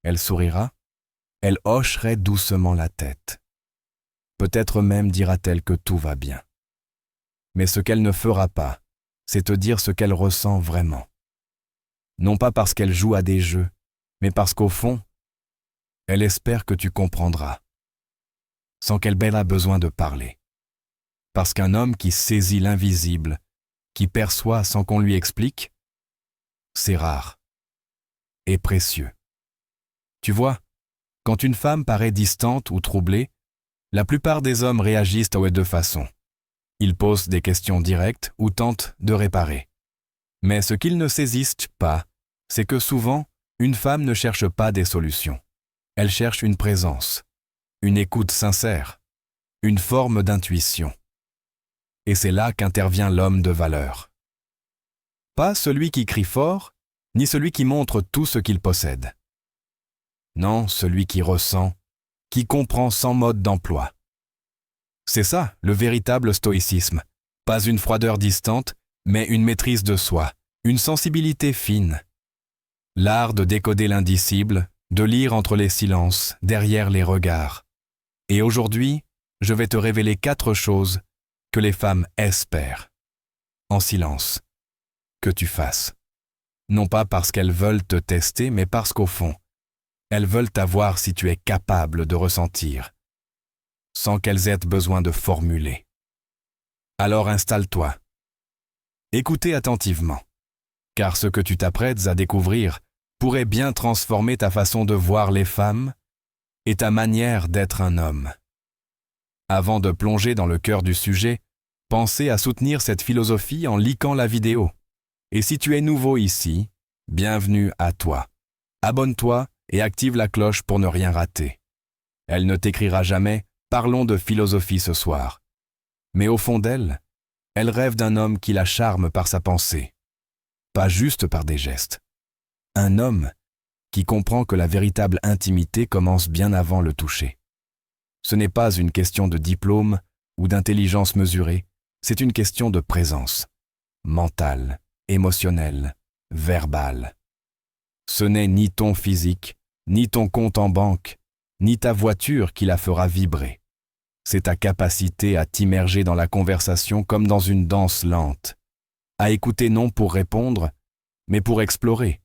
Elle sourira, elle hocherait doucement la tête. Peut-être même dira-t-elle que tout va bien. Mais ce qu'elle ne fera pas, c'est te dire ce qu'elle ressent vraiment. Non pas parce qu'elle joue à des jeux, mais parce qu'au fond, elle espère que tu comprendras, sans qu'elle ait besoin de parler. Parce qu'un homme qui saisit l'invisible, qui perçoit sans qu'on lui explique, c'est rare et précieux. Tu vois, quand une femme paraît distante ou troublée, la plupart des hommes réagissent de deux façons. Ils posent des questions directes ou tentent de réparer. Mais ce qu'ils ne saisissent pas, c'est que souvent, une femme ne cherche pas des solutions. Elle cherche une présence, une écoute sincère, une forme d'intuition. Et c'est là qu'intervient l'homme de valeur. Pas celui qui crie fort, ni celui qui montre tout ce qu'il possède. Non, celui qui ressent, qui comprend sans mode d'emploi. C'est ça, le véritable stoïcisme. Pas une froideur distante, mais une maîtrise de soi, une sensibilité fine. L'art de décoder l'indicible, de lire entre les silences, derrière les regards. Et aujourd'hui, je vais te révéler 4 choses que les femmes espèrent, en silence, que tu fasses. Non pas parce qu'elles veulent te tester, mais parce qu'au fond, elles veulent voir si tu es capable de ressentir, sans qu'elles aient besoin de formuler. Alors installe-toi. Écoutez attentivement, car ce que tu t'apprêtes à découvrir pourrait bien transformer ta façon de voir les femmes et ta manière d'être un homme. Avant de plonger dans le cœur du sujet, pensez à soutenir cette philosophie en likant la vidéo. Et si tu es nouveau ici, bienvenue à toi. Abonne-toi et active la cloche pour ne rien rater. Elle ne t'écrira jamais « Parlons de philosophie ce soir ». Mais au fond d'elle, elle rêve d'un homme qui la charme par sa pensée, pas juste par des gestes. Un homme qui comprend que la véritable intimité commence bien avant le toucher. Ce n'est pas une question de diplôme ou d'intelligence mesurée, c'est une question de présence, mentale, émotionnelle, verbale. Ce n'est ni ton physique, ni ton compte en banque, ni ta voiture qui la fera vibrer. C'est ta capacité à t'immerger dans la conversation comme dans une danse lente, à écouter non pour répondre, mais pour explorer.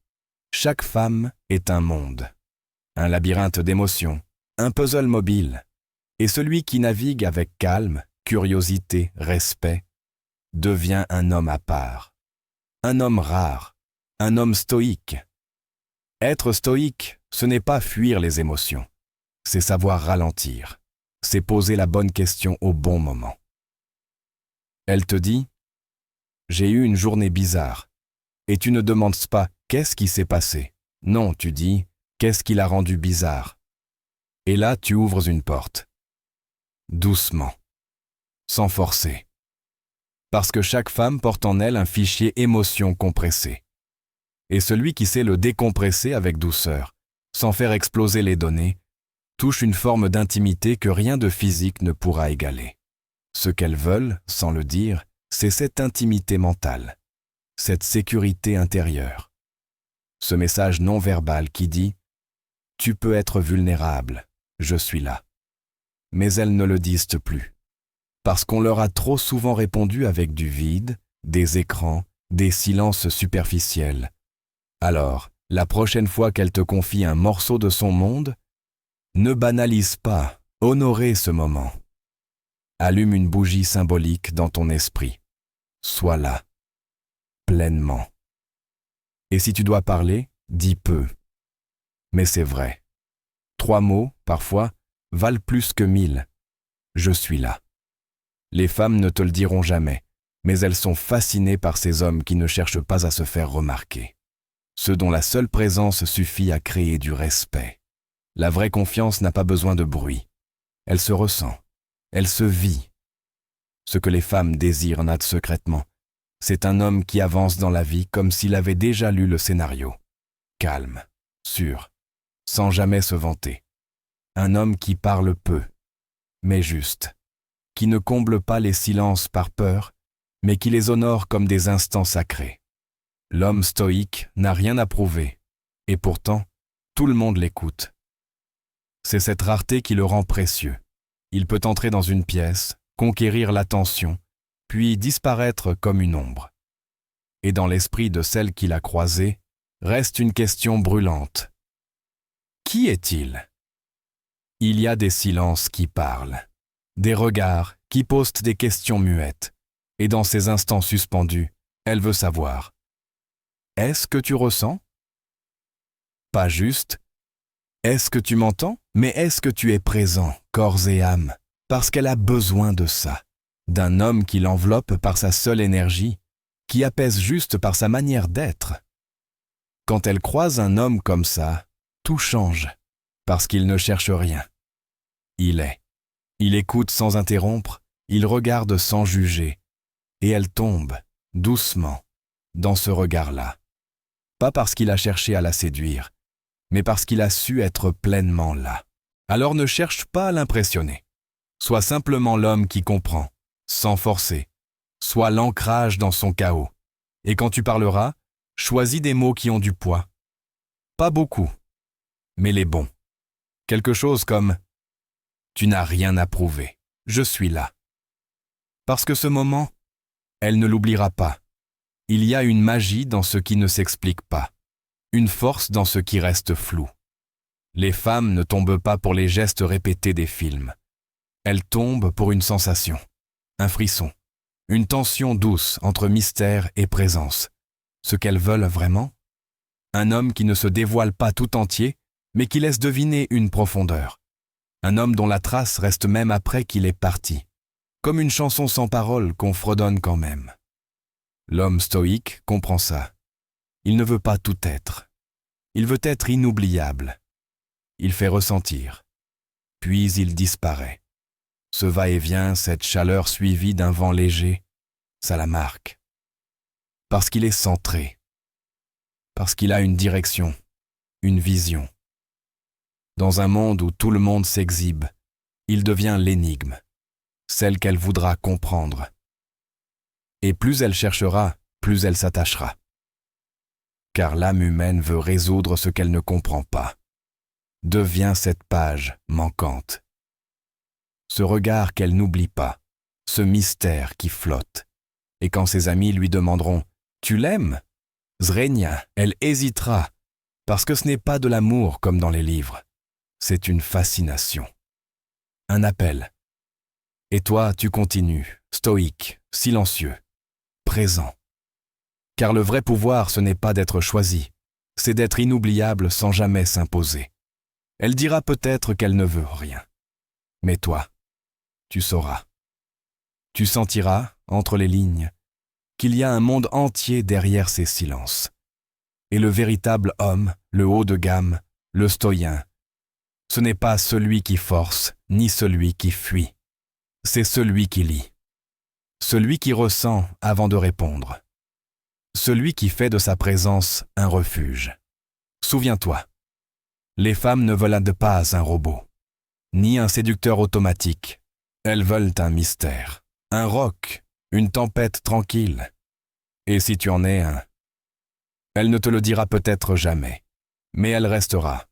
Chaque femme est un monde, un labyrinthe d'émotions, un puzzle mobile. Et celui qui navigue avec calme, curiosité, respect, devient un homme à part. Un homme rare, un homme stoïque. Être stoïque, ce n'est pas fuir les émotions, c'est savoir ralentir, c'est poser la bonne question au bon moment. Elle te dit « J'ai eu une journée bizarre » et tu ne demandes pas « Qu'est-ce qui s'est passé ?» Non, tu dis « Qu'est-ce qui l'a rendu bizarre ?» Et là, tu ouvres une porte. Doucement, sans forcer. Parce que chaque femme porte en elle un fichier émotion compressé. Et celui qui sait le décompresser avec douceur, sans faire exploser les données, touche une forme d'intimité que rien de physique ne pourra égaler. Ce qu'elles veulent, sans le dire, c'est cette intimité mentale, cette sécurité intérieure. Ce message non verbal qui dit « Tu peux être vulnérable, je suis là ». Mais elles ne le disent plus, parce qu'on leur a trop souvent répondu avec du vide, des écrans, des silences superficiels. Alors, la prochaine fois qu'elle te confie un morceau de son monde, ne banalise pas, honorez ce moment. Allume une bougie symbolique dans ton esprit. Sois là, pleinement. Et si tu dois parler, dis peu. Mais c'est vrai. 3 mots, parfois, valent plus que 1000. Je suis là. Les femmes ne te le diront jamais, mais elles sont fascinées par ces hommes qui ne cherchent pas à se faire remarquer. Ceux dont la seule présence suffit à créer du respect. La vraie confiance n'a pas besoin de bruit. Elle se ressent. Elle se vit. Ce que les femmes désirent naître secrètement, c'est un homme qui avance dans la vie comme s'il avait déjà lu le scénario. Calme, sûr, sans jamais se vanter. Un homme qui parle peu, mais juste, qui ne comble pas les silences par peur, mais qui les honore comme des instants sacrés. L'homme stoïque n'a rien à prouver, et pourtant, Tout le monde l'écoute. C'est cette rareté qui le rend précieux. Il peut entrer dans une pièce, conquérir l'attention, puis disparaître comme une ombre. Et dans l'esprit de celle qu'il a croisée, reste une question brûlante. Qui est-il? Il y a des silences qui parlent, des regards qui posent des questions muettes, et dans ces instants suspendus, elle veut savoir. Est-ce que tu ressens? Pas juste. Est-ce que tu m'entends? Mais est-ce que tu es présent, corps et âme? Parce qu'elle a besoin de ça, d'un homme qui l'enveloppe par sa seule énergie, qui apaise juste par sa manière d'être. Quand elle croise un homme comme ça, tout change, parce qu'il ne cherche rien. Il est. Il écoute sans interrompre, il regarde sans juger, et elle tombe, doucement, dans ce regard-là. Pas parce qu'il a cherché à la séduire, mais parce qu'il a su être pleinement là. Alors ne cherche pas à l'impressionner. Sois simplement l'homme qui comprend, sans forcer. Sois l'ancrage dans son chaos. Et quand tu parleras, choisis des mots qui ont du poids. Pas beaucoup, mais les bons. Quelque chose comme « Tu n'as rien à prouver, je suis là ». Parce que ce moment, elle ne l'oubliera pas. Il y a une magie dans ce qui ne s'explique pas, une force dans ce qui reste flou. Les femmes ne tombent pas pour les gestes répétés des films. Elles tombent pour une sensation, un frisson, une tension douce entre mystère et présence. Ce qu'elles veulent vraiment? Un homme qui ne se dévoile pas tout entier, mais qui laisse deviner une profondeur. Un homme dont la trace reste même après qu'il est parti. Comme une chanson sans paroles qu'on fredonne quand même. L'homme stoïque comprend ça. Il ne veut pas tout être. Il veut être inoubliable. Il fait ressentir. Puis il disparaît. Ce va-et-vient, cette chaleur suivie d'un vent léger, ça la marque. Parce qu'il est centré. Parce qu'il a une direction, une vision. Dans un monde où tout le monde s'exhibe, il devient l'énigme, celle qu'elle voudra comprendre. Et plus elle cherchera, plus elle s'attachera. Car l'âme humaine veut résoudre ce qu'elle ne comprend pas. Devient cette page manquante. Ce regard qu'elle n'oublie pas, ce mystère qui flotte. Et quand ses amis lui demanderont « Tu l'aimes ?» Zrenia, elle hésitera, parce que ce n'est pas de l'amour comme dans les livres. C'est une fascination. Un appel. Et toi, tu continues, stoïque, silencieux, présent. Car le vrai pouvoir, ce n'est pas d'être choisi, c'est d'être inoubliable sans jamais s'imposer. Elle dira peut-être qu'elle ne veut rien. Mais toi, tu sauras. Tu sentiras, entre les lignes, qu'il y a un monde entier derrière ces silences. Et le véritable homme, le haut de gamme, le stoïen, ce n'est pas celui qui force, ni celui qui fuit. C'est celui qui lit. Celui qui ressent avant de répondre. Celui qui fait de sa présence un refuge. Souviens-toi, les femmes ne veulent pas un robot, ni un séducteur automatique. Elles veulent un mystère, un roc, une tempête tranquille. Et si tu en es un, elle ne te le dira peut-être jamais, mais elle restera.